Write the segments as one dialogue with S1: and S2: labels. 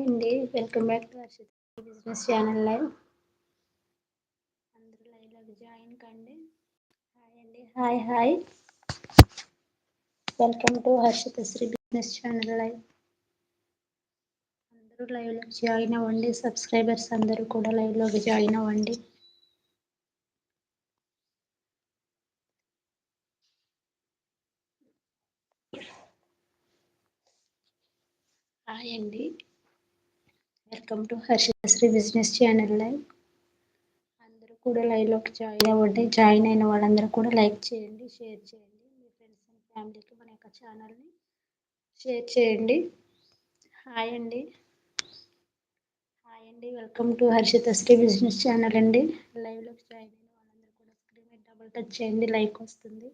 S1: అండి, welcome back to Harshitha business channel live. అందరూ లైవ్లోకి జాయిన్ కండి. హాయ్ అండి, hi hi. Welcome to Harshitha Sri business channel live. అందరూ లైవ్లోకి జాయిన్ అవ్వండి. సబ్స్క్రైబర్స్ అందరూ కూడా లైవ్లోకి జాయిన్ అవ్వండి. హాయ్ అండి, welcome to Harshitha Sri business channel live. అందరూ కూడా లైవ్లోకి జాయిన్ అవ్వండి. జాయిన్ అయిన వాళ్ళందరూ కూడా లైక్ చేయండి, షేర్ చేయండి. మీ ఫ్రెండ్స్ అండ్ ఫ్యామిలీకి మన యొక్క ఛానల్ని షేర్ చేయండి. హాయ్ అండి, హాయ్ అండి, welcome to Harshitha Sri business channel అండి. లైవ్లోకి జాయిన్ అయిన వాళ్ళందరూ కూడా స్క్రీన్ మీద డబుల్ టచ్ చేయండి, లైక్ వస్తుంది.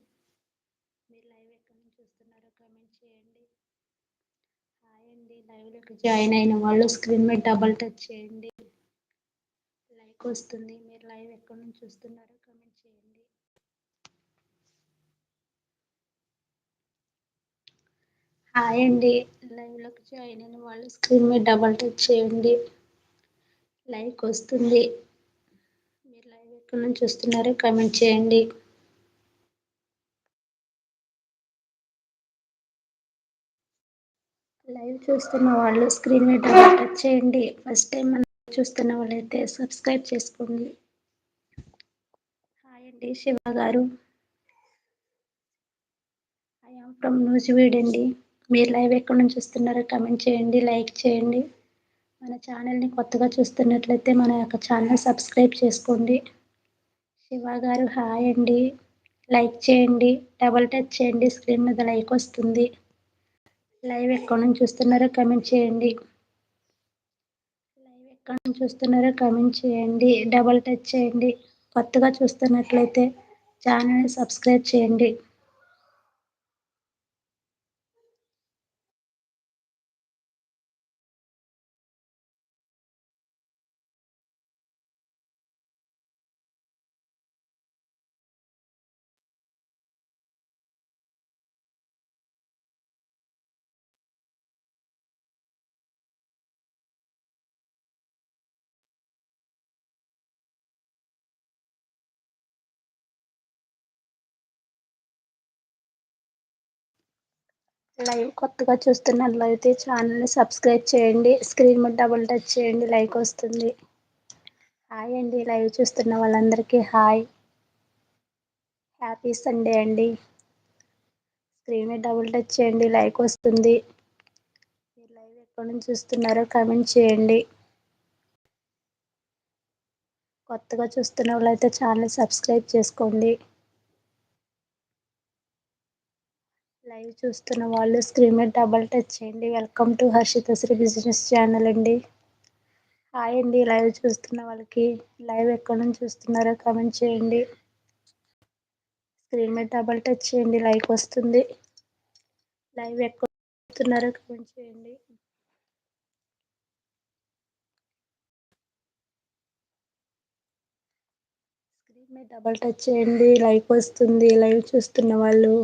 S1: మీరు లైవ్ ఎక్కడి నుంచి చూస్తున్నారో కామెంట్ చేయండి. హాయ్ అండి, లైవ్లోకి జాయిన్ అయిన వాళ్ళు స్క్రీన్ మీద డబుల్ టచ్ చేయండి, లైక్ వస్తుంది. మీరు లైవ్ ఎక్కడి నుంచి చూస్తున్నారో కామెంట్ చేయండి. హాయ్ అండి, లైవ్లోకి జాయిన్ అయిన వాళ్ళు స్క్రీన్ మీద డబుల్ టచ్ చేయండి, లైక్ వస్తుంది. మీరు లైవ్ ఎక్కడి నుంచి చూస్తున్నారో కామెంట్ చేయండి. లైవ్ చూస్తున్న వాళ్ళు స్క్రీన్ మీద డబుల్ టచ్ చేయండి. ఫస్ట్ టైం మనం చూస్తున్న వాళ్ళైతే సబ్స్క్రైబ్ చేసుకోండి. హాయ్ అండి, శివ గారు. ఐ యామ్ ఫ్రమ్ నూజివీడ్ అండి. మీరు లైవ్ ఎక్కడి నుంచి చూస్తున్నారో కామెంట్ చేయండి, లైక్ చేయండి. మన ఛానల్ని కొత్తగా చూస్తున్నట్లయితే మన యొక్క ఛానల్ సబ్స్క్రైబ్ చేసుకోండి. శివ గారు హాయ్ అండి, లైక్ చేయండి, డబుల్ టచ్ చేయండి, స్క్రీన్ మీద లైక్ వస్తుంది. లైవ్ ఎక్కడి నుంచి చూస్తున్నారో కామెంట్ చేయండి. లైవ్ ఎక్కడి నుంచి చూస్తున్నారో కామెంట్ చేయండి, డబుల్ టచ్ చేయండి. కొత్తగా చూస్తున్నట్లయితే ఛానల్ని సబ్స్క్రైబ్ చేయండి. లైవ్ కొత్తగా చూస్తున్నట్లయితే ఛానల్ని సబ్స్క్రైబ్ చేయండి, స్క్రీన్ మీద డబుల్ టచ్ చేయండి, లైక్ వస్తుంది. హాయ్ అండి, లైవ్ చూస్తున్న వాళ్ళందరికీ హాయ్. హ్యాపీ సండే అండి. స్క్రీన్ మీద డబుల్ టచ్ చేయండి, లైక్ వస్తుంది. మీరు లైవ్ ఎక్కడి నుంచి చూస్తున్నారో కామెంట్ చేయండి. కొత్తగా చూస్తున్న వాళ్ళైతే ఛానల్ సబ్స్క్రైబ్ చేసుకోండి. లైవ్ చూస్తున్న వాళ్ళు స్క్రీన్ మీద డబుల్ టచ్ చేయండి. Welcome to Harshitha Sri business channel అండి. హాయ్ అండి, లైవ్ చూస్తున్న వాళ్ళకి లైవ్ ఎక్కడి నుంచి చూస్తున్నారో కామెంట్ చేయండి. స్క్రీన్ మీద డబుల్ టచ్ చేయండి, లైక్ వస్తుంది. లైవ్ ఎక్కడ చూస్తున్నారో కామెంట్ చేయండి. స్క్రీన్ మీద డబుల్ టచ్ చేయండి, లైక్ వస్తుంది. లైవ్ చూస్తున్న వాళ్ళు